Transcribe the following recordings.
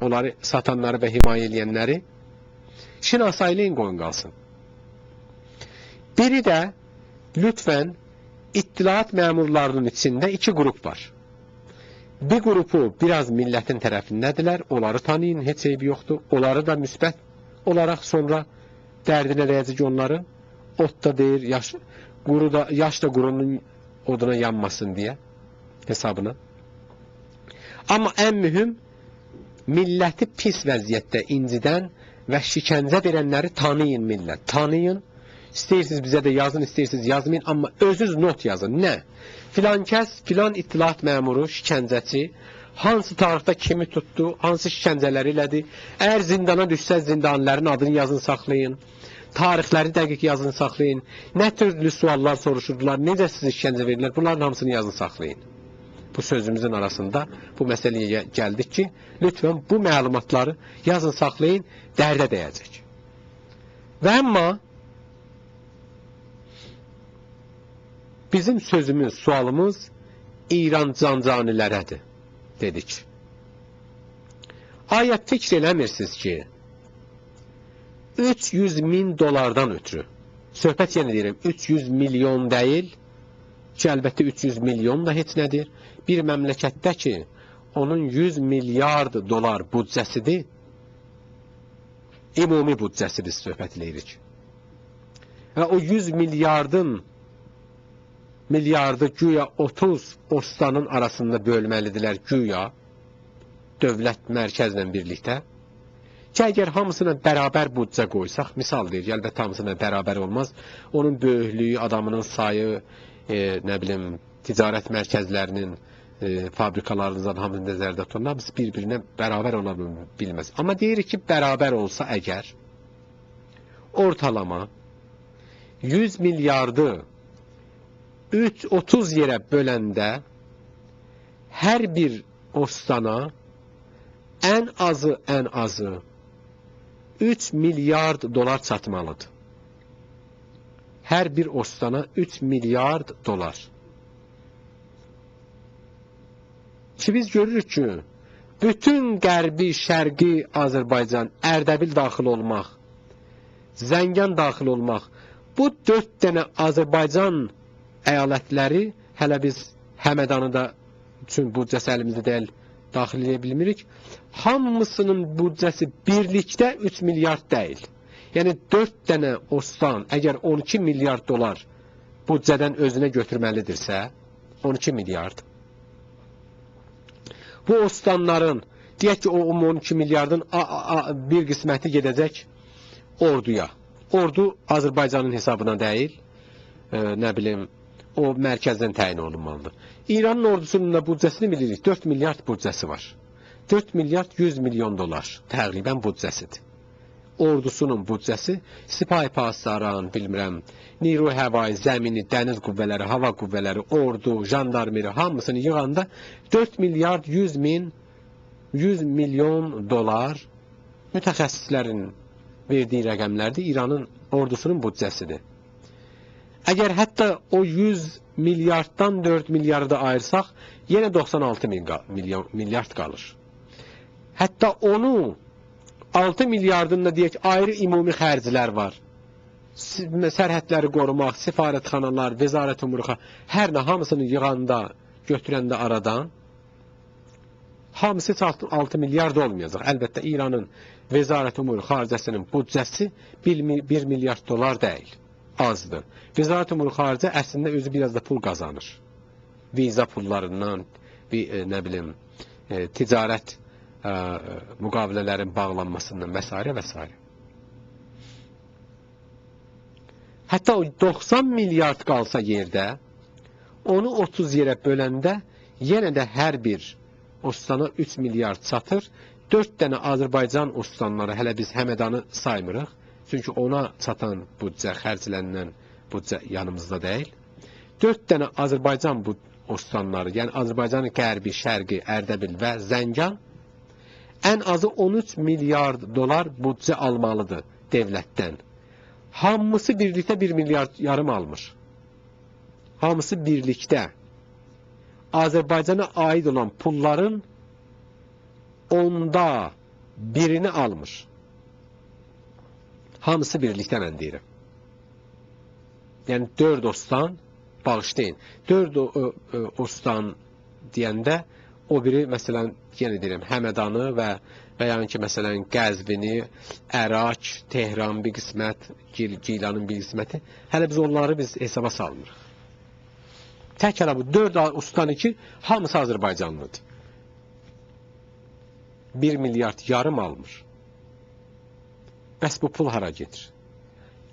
onları satanları və himayə edənləri şinasaylıqla qoyun qalsın. Biri də lütfən İttilaat məmurlarının içində iki qrup var. Bir qrupu biraz millətin tərəfindədirlər, onları tanıyın, heç eybi yoxdur. Onları da müsbət olaraq sonra dərdinə dəyəcək onları. Ot da deyir, yaş da qurunun oduna yanmasın deyə hesabına. Amma ən mühüm, milləti pis vəziyyətdə incidən və şikəncə verənləri tanıyın millət, tanıyın. İstəyirsiniz bizə də yazın, istəyirsiniz yazmayın, amma özünüz not yazın. Nə? Filan kəs, filan ittilaat məmuru, şikəncəçi, hansı tarixdə kimi tutdu, hansı şikəncələri elədi. Əgər zindana düşsə, zindanların adını yazın, saxlayın. Tarixləri dəqiq yazın, saxlayın. Nə türlü suallar soruşurdular, necə sizi şikəncə verirlər, bunların hamısını yazın, saxlayın. Bu sözümüzün arasında bu məsələyə gəldik ki, lütfən bu məlumatları yazın, saxlayın, dərdə dəyəcək. Və amma bizim sözümüz, sualımız İran cancanilərədir, dedik. Ayət fikr eləmirsiniz ki, 300 min dolardan ötürü, söhbət yenə deyirəm, 300 milyon deyil, ki, əlbəttə 300 milyon da heç nədir, bir məmləkətdə ki, onun 100 milyard dolar büdcəsidir, ümumi büdcəsidir söhbət eləyirik. Və o 100 milyardı güya 30 ostanın arasında bölməlidirlər güya, dövlət mərkəzlə birlikdə. Ki, əgər hamısına bərabər büdcə qoysaq, misal deyir, əlbəttə hamısına bərabər olmaz, onun böyüklüyü, adamının sayı, nə bilim, ticarət mərkəzlərinin, fabrikalarınızdan hamısını nəzərdə tutan, hamısı bir-birinə bərabər ola bilməz. Amma deyirik ki, bərabər olsa əgər, ortalama 100 milyardı 30 yerə böləndə hər bir ostana ən azı 3 milyard dolar çatmalıdır. Hər bir ostana 3 milyard dolar. Ki biz görürük ki, bütün qərbi, şərqi Azərbaycan, Ərdəbil daxil olmaq, Zəngan daxil olmaq, bu 4 dənə Azərbaycan əyalətləri, hələ biz Həmədanı da üçün büdcəsi əlimizdə deyil, daxil edə bilmirik. Hamısının büdcəsi birlikdə 3 milyard deyil. Yəni 4 dənə ostan, əgər 12 milyard dolar büdcədən özünə götürməlidirsə, 12 milyard. Bu ostanların, deyək ki, o 12 milyardın bir qisməti gedəcək orduya. Ordu Azərbaycanın hesabına deyil, nə bilim, o mərkəzdən təyin olunmalıdır. İranın ordusunun da büdcəsini bilirik, 4 milyard büdcəsi var. 4 milyard 100 milyon dolar təqribən büdcəsidir. Ordusunun büdcəsi, sipahi pasdaran, bilmirəm, niru həvai, zəmini, dəniz qüvvələri, hava qüvvələri, ordu, jandarmeri, hamısını yığanda 4 milyard 100 milyon dolar mütəxəssislərin verdiyi rəqəmlərdir, İranın ordusunun büdcəsidir. Əgər hətta o 100 milyarddan 4 milyarda ayırsaq, yenə 96 milyard qalır. Hətta onu 6 milyardında deyək, ayrı ümumi xərclər var. Sərhədləri qorumaq, sifarətxanalar, vəzarət umruqa, hər nə hamısını yığanda, götürəndə aradan, hamısı 6 milyard olmayacaq. Əlbəttə, İranın vəzarət umruq xaricəsinin büdcəsi 1 milyard dolar deyil. Azdır. Vəzarət umuru xaricə əslində özü biraz da pul qazanır. Viza pullarından, nə bilim, ticarət müqavilələrin bağlanmasından və s. və s. Hətta o 90 milyard qalsa yerdə, onu 30 yerə böləndə yenə də hər bir ostana 3 milyard çatır. 4 dənə Azərbaycan ostanları, hələ biz Həmədanı saymırıq. Çünki ona çatan büdcə, xərclənən büdcə yanımızda deyil. 4 dənə Azərbaycan ostanları, yəni Azərbaycanın qərbi, şərqi, Ərdəbil və Zəngan ən azı 13 milyard dolar büdcə almalıdır devlətdən. Hamısı birlikdə 1 milyard yarım almır. Hamısı birlikdə Azərbaycana aid olan pulların onda birini almır. Hamısı birlikdə mən deyirəm. Yəni 4 ostan bağışlayın. 4 ostan deyəndə o biri, məsələn, yenə deyirəm, Həmədanı və yəni ki, məsələn, Qəzvini, Ərak, Tehran bir qismət, Gilanın bir qisməti, hələ biz onları hesaba salmırıq. Tək hələ bu 4 ustan ki, hamısı Azərbaycanlıdır. 1 milyard yarım almır. Bəs bu pul hara gedir?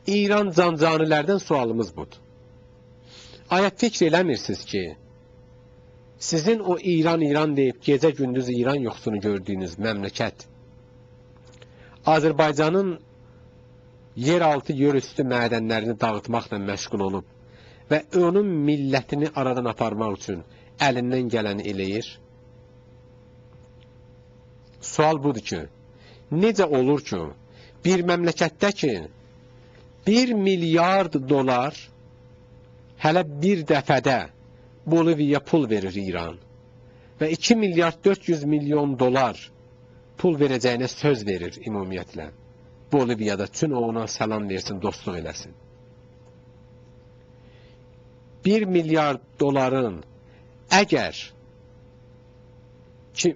İran cancanilərdən sualımız budur. Ayət fikr eləmirsiniz ki, sizin o İran deyib gecə-gündüz İran yoxsunu gördüyünüz məmləkət Azərbaycanın yeraltı, yerüstü mədənlərini dağıtmaqla məşğul olub və onun millətini aradan aparmaq üçün əlindən gələni eləyir. Sual budur ki, necə olur ki, bir məmləkətdə ki, 1 milyard dolar hələ bir dəfədə Boliviyaya pul verir İran və 2 milyard 400 milyon dolar pul verəcəyinə söz verir ümumiyyətlə. Boliviyada üçün o ona salam versin, dostluq eləsin. 1 milyard doların əgər ki,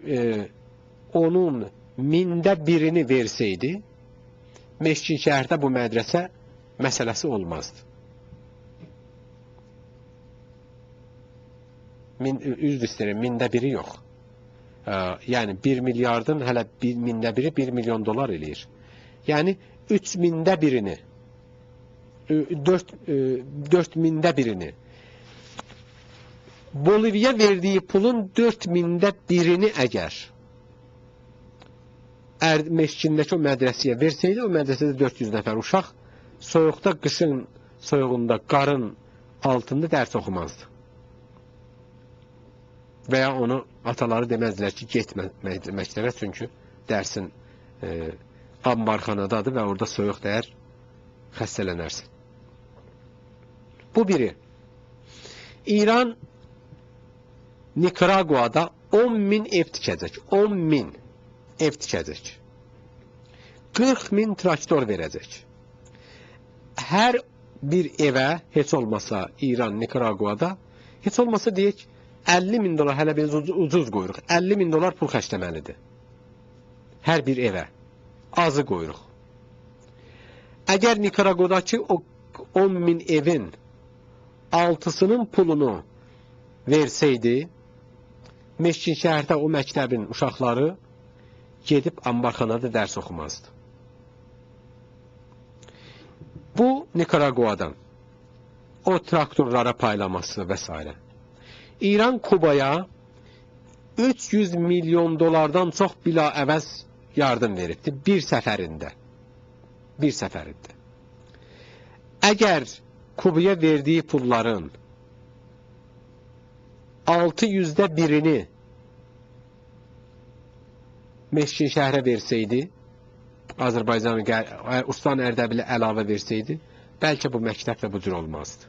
onun mində birini versəydi, Meşkin şəhərdə bu mədrəsə məsələsi olmazdı. Üzr istəyirəm, mində biri yox. Yəni 1 milyardın hələ mində biri 1 milyon dolar eləyir. Yəni 3 mində birini, 4 mində birini, Boliviya verdiyi pulun 4 mində birini əgər Meşkindəki o mədrəsiyə versəydi, o mədrəsədə 400 nəfər uşaq soyuqda, qışın soyuğunda, qarın altında dərs oxumazdı. Və ya onu ataları deməzdilər ki, getmə məktəbə, çünki dərsin ambarxanadadır və orada soyuq dəyər, xəstələnərsin. Bu biri. İran Nikaraguada 10.000 ev tikəcək. 10.000 ev tikəcək. 40.000 traktor verəcək. Hər bir evə, heç olmasa İran, Nikaraguada, heç olmasa deyək, 50.000 dolar, hələ biz ucuz qoyuruq, 50.000 dolar pul xərcləməlidir. Hər bir evə. Azı qoyuruq. Əgər Nikaraguadakı o 10.000 evin 6'sının pulunu versəydi, Meşkin şəhərdə o məktəbin uşaqları gedib ambarxanada dərs oxumazdı. Bu Nikaraguadan. O traktorlara paylaması və s. İran Kubaya 300 milyon dolardan çox bila əvəz yardım veribdi bir səfərində. Bir səfərində. Əgər Kubaya verdiyi pulların 600%'ni Meşkin şəhrə versəydi, Azərbaycanı Ustan Ərdəbili əlavə versəydi, bəlkə bu məktəb də bu cür olmazdı.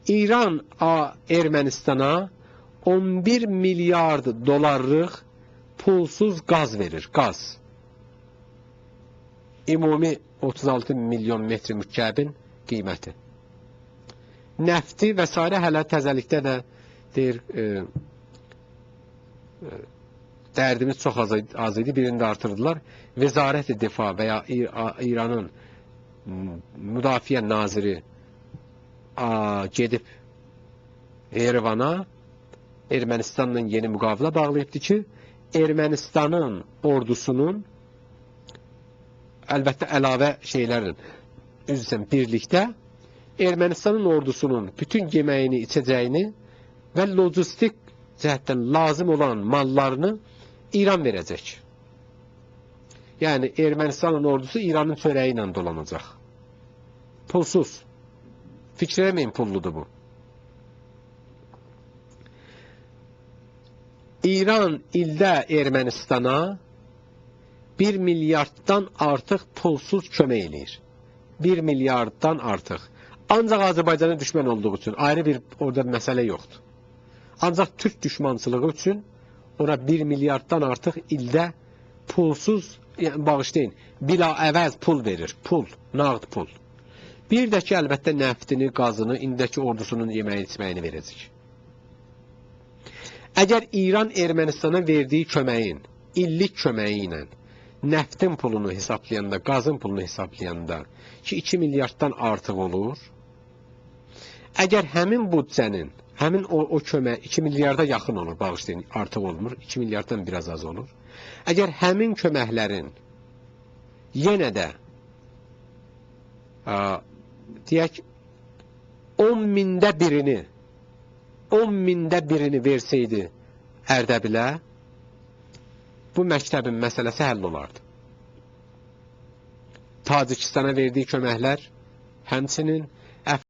İran Ermənistana 11 milyard dolarlıq pulsuz qaz verir, qaz. Ümumi 36 milyon metr mükkəbin qiyməti. Nəfti və s. hələ təzəlikdə də deyir, dərdimiz çox az idi, birində artırdılar. Vəzarət-i Difa və ya İranın müdafiə naziri gedib Erevana Ermənistanla yeni müqavilə bağlayıbdı ki, Ermənistanın ordusunun əlbəttə əlavə şeylərin üzrən birlikdə Ermənistanın ordusunun bütün yeməyini, içəcəyini və lojistik cəhətdən lazım olan mallarını İran verəcək. Yəni Ermənistanın ordusu İranın çörəyi ilə dolanacaq. Pulsuz. Fikir eləməyin, pulludur bu. İran ildə Ermənistana 1 milyarddan artıq pulsuz kömək eləyir. 1 milyarddan artıq. Ancaq Azərbaycana düşmən olduğu üçün ayrı bir orada məsələ yoxdur. Ancaq Türk düşmançılığı üçün ona 1 milyarddan artıq ildə pulsuz, yəni bağışlayın, bila əvəz pul verir. Pul, nağd pul. Bir də ki, əlbəttə nəftini, qazını, indəki ordusunun yeməyi içməyini verəcək. Əgər İran Ermənistana verdiyi köməyin, illik köməyi ilə nəftin pulunu hesablayanda, qazın pulunu hesablayanda ki, 2 milyarddan artıq olur, əgər həmin büdcənin, həmin o kömək 2 milyarda yaxın olur, bağışlayın, artıq olmur, 2 milyarddan biraz az olur. Əgər həmin köməklərin yenə də deyək 10 mində birini versəydi Ərdəbilə, bu məktəbin məsələsi həll olardı. Tacikistana verdiyi köməklər həmçinin